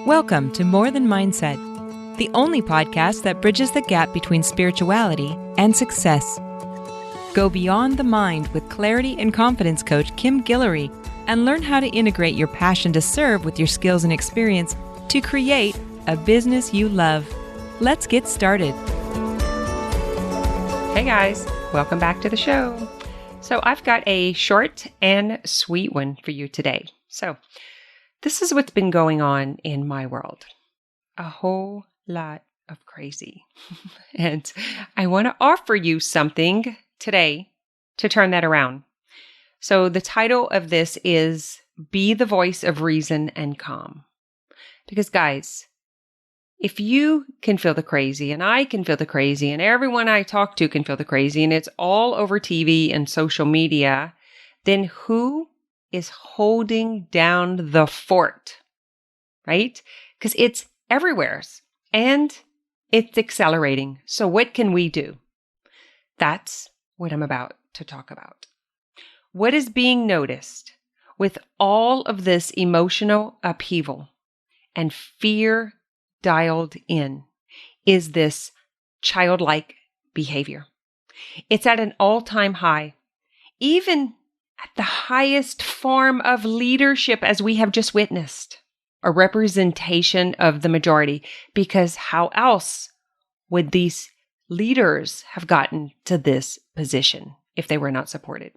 Welcome to More Than Mindset, the only podcast that bridges the gap between spirituality and success. Go beyond the mind with clarity and confidence coach Kim Guillory and learn how to integrate your passion to serve with your skills and experience to create a business you love. Let's get started. Hey guys, welcome back to the show. So I've got a short and sweet one for you today. So this is what's been going on in my world. A whole lot of crazy. And I want to offer you something today to turn that around. So the title of this is Be the Voice of Reason and Calm. Because guys, if you can feel the crazy and I can feel the crazy and everyone I talk to can feel the crazy and it's all over TV and social media, then who is holding down the fort, right? Because it's everywhere and it's accelerating. So what can we do? That's what I'm about to talk about. What is being noticed with all of this emotional upheaval and fear dialed in is this childlike behavior. It's at an all-time high, even at the highest form of leadership as we have just witnessed, a representation of the majority, because how else would these leaders have gotten to this position if they were not supported?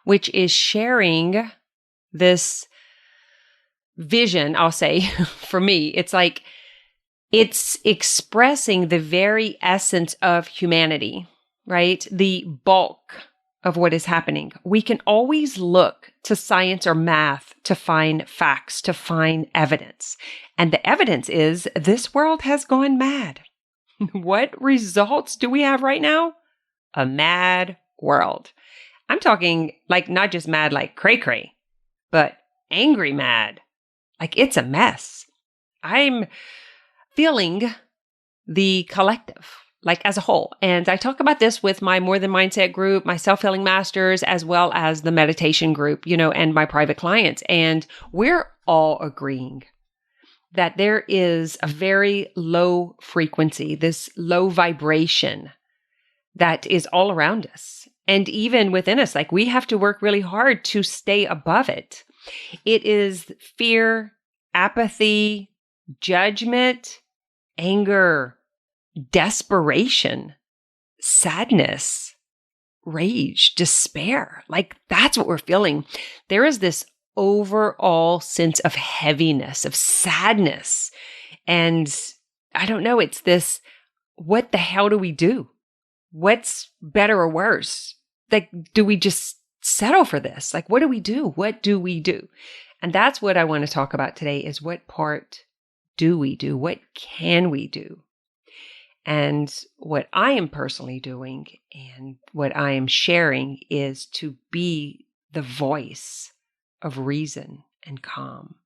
Which is sharing this vision, I'll say, for me, it's like it's expressing the very essence of humanity, right? The bulk of what is happening. We can always look to science or math to find facts, to find evidence. And the evidence is this world has gone mad. What results do we have right now? A mad world. I'm talking like not just mad like cray-cray, but angry mad. Like it's a mess. I'm feeling the collective, like as a whole. And I talk about this with my More Than Mindset group, my Self-Healing Masters, as well as the meditation group, and my private clients. And we're all agreeing that there is a very low frequency, this low vibration that is all around us. And even within us, like we have to work really hard to stay above it. It is fear, apathy, judgment, anger, desperation, sadness, rage, despair. Like that's what we're feeling. There is this overall sense of heaviness, of sadness. And I don't know, it's this, what the hell do we do? What's better or worse? Like, do we just settle for this? Like, what do we do? What do we do? And that's what I want to talk about today is what part do we do? What can we do? And what I am personally doing and what I am sharing is to be the voice of reason and calm,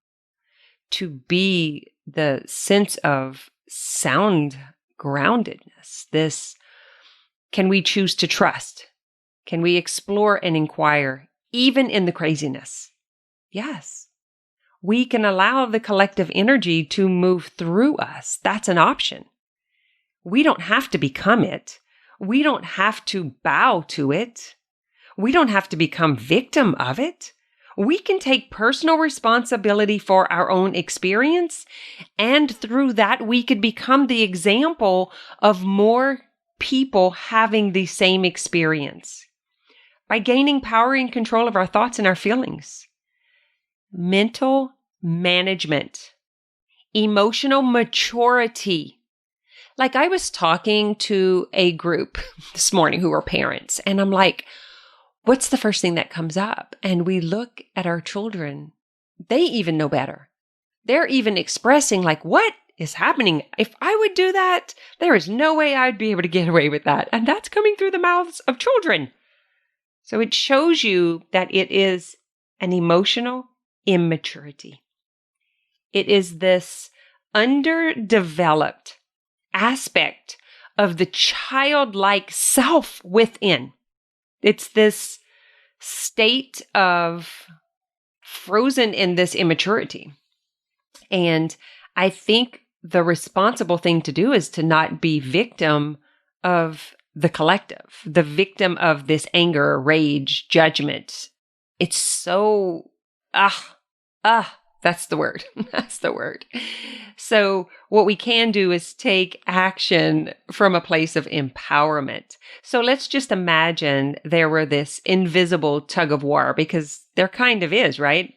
to be the sense of sound groundedness. This, can we choose to trust? Can we explore and inquire even in the craziness? Yes. We can allow the collective energy to move through us. That's an option. We don't have to become it. We don't have to bow to it. We don't have to become victim of it. We can take personal responsibility for our own experience. And through that, we could become the example of more people having the same experience by gaining power and control of our thoughts and our feelings. Mental management, emotional maturity. Like I was talking to a group this morning who are parents, and I'm like, what's the first thing that comes up? And we look at our children. They even know better. They're even expressing like, what is happening? If I would do that, there is no way I'd be able to get away with that. And that's coming through the mouths of children. So it shows you that it is an emotional immaturity. It is this underdeveloped aspect of the childlike self within. It's this state of frozen in this immaturity. And I think the responsible thing to do is to not be victim of the collective, the victim of this anger, rage, judgment. It's so, that's the word. That's the word. So what we can do is take action from a place of empowerment. So let's just imagine there were this invisible tug of war, because there kind of is, right?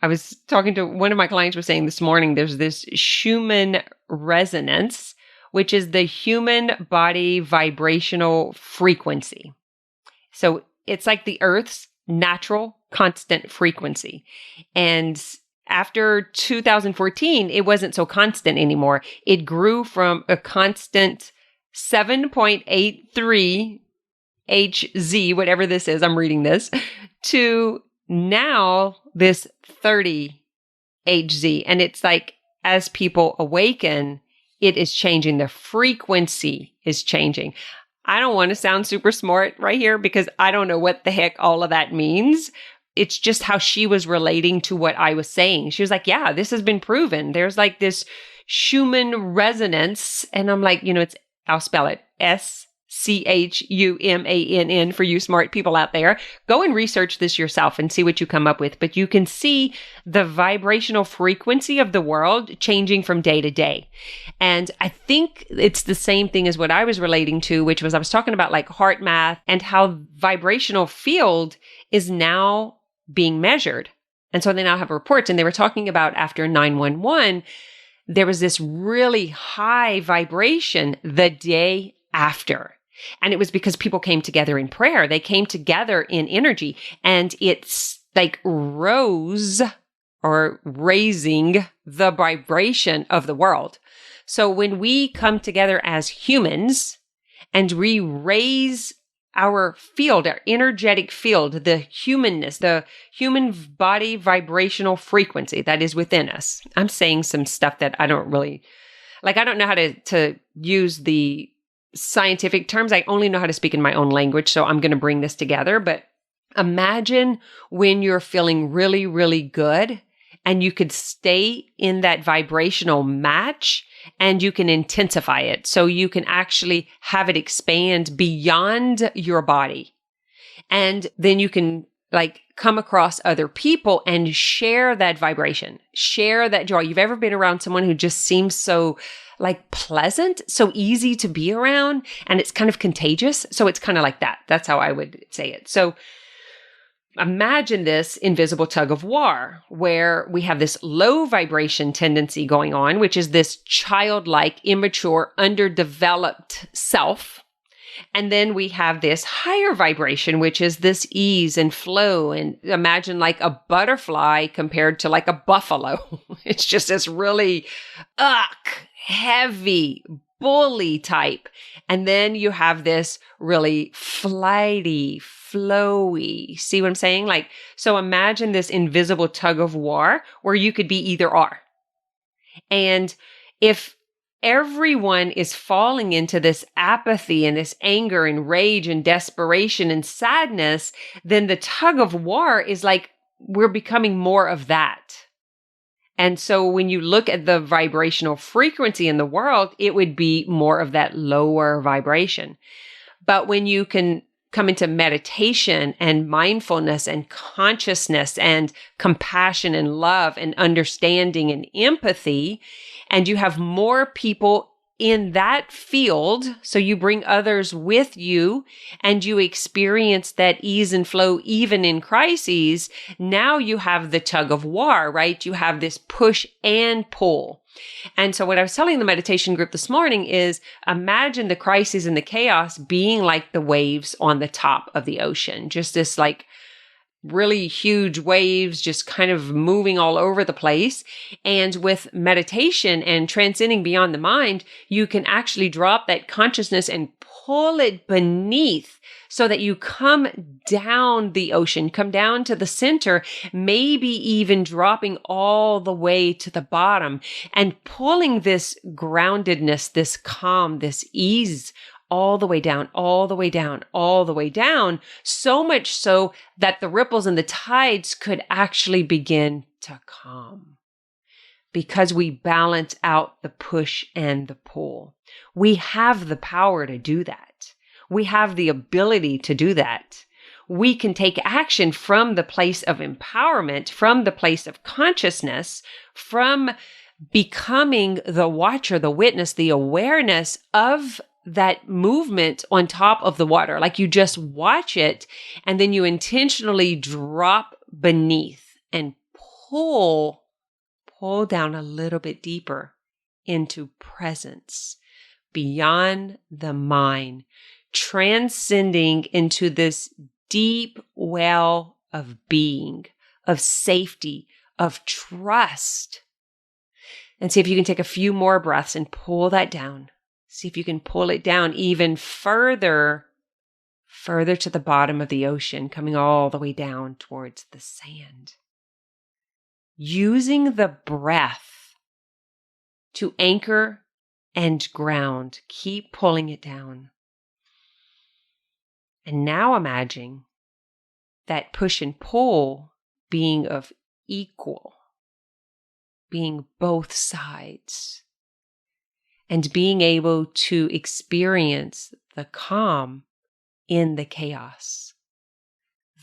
I was talking to one of my clients was saying this morning, there's this Schumann resonance, which is the human body vibrational frequency. So it's like the Earth's natural constant frequency. And after 2014, it wasn't so constant anymore. It grew from a constant 7.83 Hz, whatever this is, I'm reading this, to now this 30 Hz. And it's like, as people awaken, it is changing. The frequency is changing. I don't want to sound super smart right here because I don't know what the heck all of that means. It's just how she was relating to what I was saying. She was like, yeah, this has been proven. There's like this Schumann resonance. And I'm like, I'll spell it SCHUMANN for you smart people out there. Go and research this yourself and see what you come up with. But you can see the vibrational frequency of the world changing from day to day. And I think it's the same thing as what I was relating to, which was I was talking about like heart math and how vibrational field is now being measured. And so they now have reports, and they were talking about after 9/11, there was this really high vibration the day after. And it was because people came together in prayer. They came together in energy, and it's like rose or raising the vibration of the world. So when we come together as humans and we raise our field, our energetic field, the humanness, the human body vibrational frequency that is within us. I'm saying some stuff that I don't really, I don't know how to use the scientific terms. I only know how to speak in my own language. So I'm going to bring this together. But imagine when you're feeling really, really good and you could stay in that vibrational match and you can intensify it. So you can actually have it expand beyond your body. And then you can come across other people and share that vibration, share that joy. You've ever been around someone who just seems so pleasant, so easy to be around, and it's kind of contagious. So it's kind of like that. That's how I would say it. So imagine this invisible tug of war where we have this low vibration tendency going on, which is this childlike, immature, underdeveloped self. And then we have this higher vibration, which is this ease and flow. And imagine like a butterfly compared to like a buffalo. It's just this really heavy, bully type. And then you have this really flighty, flowy. See what I'm saying? So imagine this invisible tug of war where you could be either or. And if everyone is falling into this apathy and this anger and rage and desperation and sadness, then the tug of war is like we're becoming more of that. And so when you look at the vibrational frequency in the world, it would be more of that lower vibration. But when you can come into meditation and mindfulness and consciousness and compassion and love and understanding and empathy, and you have more people in that field, so you bring others with you and you experience that ease and flow even in crises, now you have the tug of war, right? You have this push and pull. And so what I was telling the meditation group this morning is imagine the crises and the chaos being like the waves on the top of the ocean, just this really huge waves just kind of moving all over the place. And with meditation and transcending beyond the mind, you can actually drop that consciousness and pull it beneath so that you come down the ocean, come down to the center, maybe even dropping all the way to the bottom and pulling this groundedness, this calm, this ease all the way down, all the way down, all the way down, so much so that the ripples and the tides could actually begin to calm. because we balance out the push and the pull. We have the power to do that. We have the ability to do that. We can take action from the place of empowerment, from the place of consciousness, from becoming the watcher, the witness, the awareness of that movement on top of the water. Like you just watch it and then you intentionally drop beneath and pull down a little bit deeper into presence, beyond the mind, transcending into this deep well of being, of safety, of trust. And see if you can take a few more breaths and pull that down. See if you can pull it down even further to the bottom of the ocean, coming all the way down towards the sand. Using the breath to anchor and ground. Keep pulling it down. And now imagine that push and pull being of equal, being both sides, and being able to experience the calm in the chaos,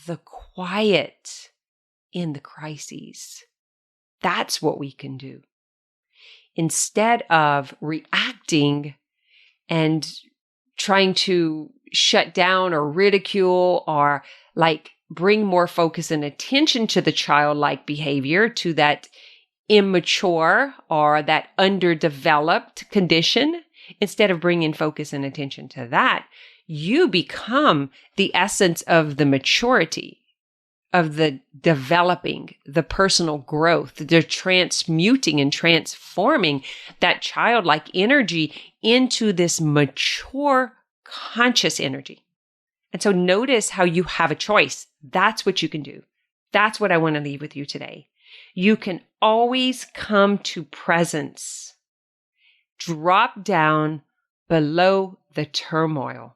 the quiet in the crises. That's what we can do. Instead of reacting and trying to shut down or ridicule or like bring more focus and attention to the childlike behavior, to that immature or that underdeveloped condition, instead of bringing focus and attention to that, you become the essence of the maturity, of the developing, the personal growth, the transmuting and transforming that childlike energy into this mature, conscious energy. And so notice how you have a choice. That's what you can do. That's what I want to leave with you today. You can always come to presence. Drop down below the turmoil.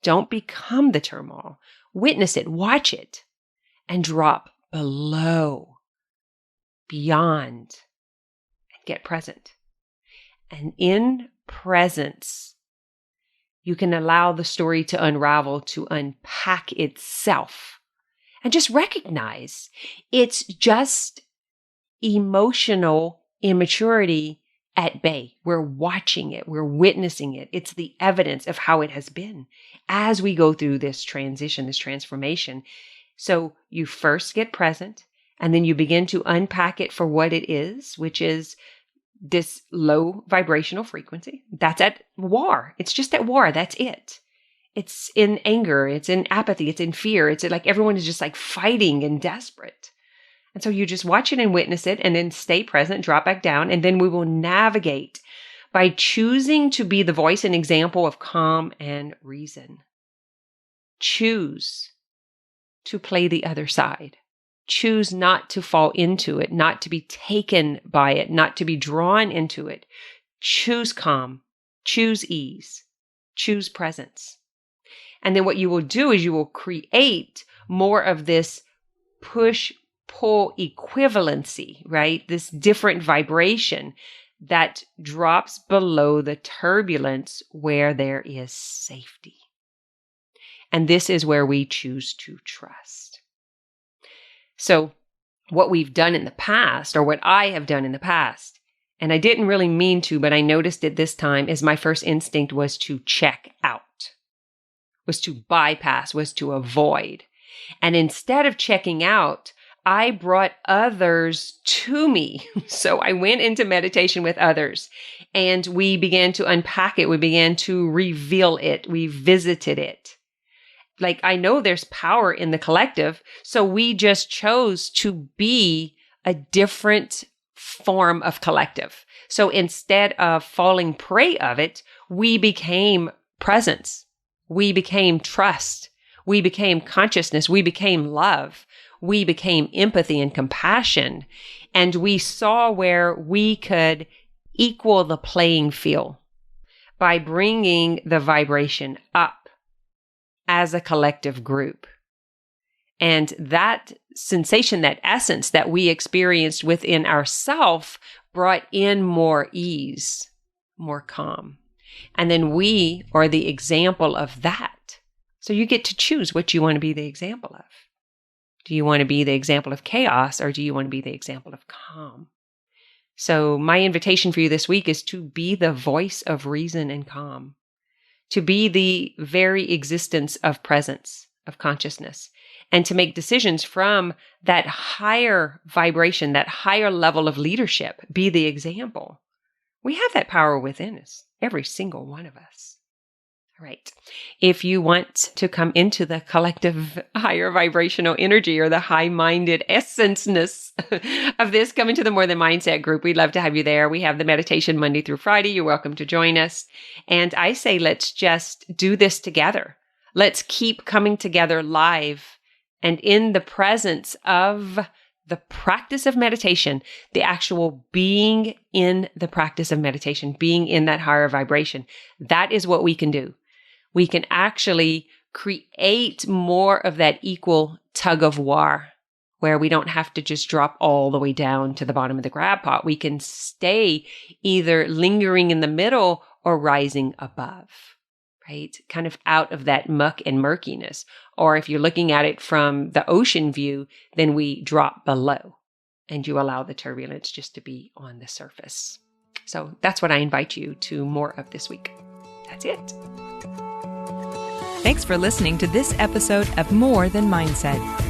Don't become the turmoil. Witness it, watch it, and drop below, beyond, and get present. And in presence, you can allow the story to unravel, to unpack itself, and just recognize it's just emotional immaturity at bay. We're watching it. We're witnessing it. It's the evidence of how it has been as we go through this transition, this transformation. So you first get present, and then you begin to unpack it for what it is, which is this low vibrational frequency. That's at war. It's just at war. That's it. It's in anger. It's in apathy. It's in fear. It's like everyone is just like fighting and desperate. And so you just watch it and witness it, and then stay present, drop back down, and then we will navigate by choosing to be the voice and example of calm and reason. Choose to play the other side. Choose not to fall into it, not to be taken by it, not to be drawn into it. Choose calm, choose ease, choose presence. And then what you will do is you will create more of this push-pull equivalency, right? This different vibration that drops below the turbulence where there is safety. And this is where we choose to trust. So what we've done in the past, or what I have done in the past, and I didn't really mean to, but I noticed it this time, is my first instinct was to check out, was to bypass, was to avoid. And instead of checking out, I brought others to me. So I went into meditation with others, and we began to unpack it. We began to reveal it. We visited it. Like, I know there's power in the collective, so we just chose to be a different form of collective. So instead of falling prey of it, we became presence. We became trust. We became consciousness. We became love. We became empathy and compassion. And we saw where we could equal the playing field by bringing the vibration up as a collective group. And that sensation, that essence that we experienced within ourselves brought in more ease, more calm. And then we are the example of that. So you get to choose what you want to be the example of. Do you want to be the example of chaos, or do you want to be the example of calm? So my invitation for you this week is to be the voice of reason and calm, to be the very existence of presence, of consciousness, and to make decisions from that higher vibration, that higher level of leadership. Be the example. We have that power within us, every single one of us. All right. If you want to come into the collective higher vibrational energy, or the high-minded essenceness of this, come into the More Than Mindset group. We'd love to have you there. We have the meditation Monday through Friday. You're welcome to join us. And I say, let's just do this together. Let's keep coming together live and in the presence of the practice of meditation, the actual being in the practice of meditation, being in that higher vibration. That is what we can do. We can actually create more of that equal tug of war, where we don't have to just drop all the way down to the bottom of the grab pot. We can stay either lingering in the middle or rising above, right? Kind of out of that muck and murkiness. Or if you're looking at it from the ocean view, then we drop below and you allow the turbulence just to be on the surface. So that's what I invite you to more of this week. That's it. Thanks for listening to this episode of More Than Mindset.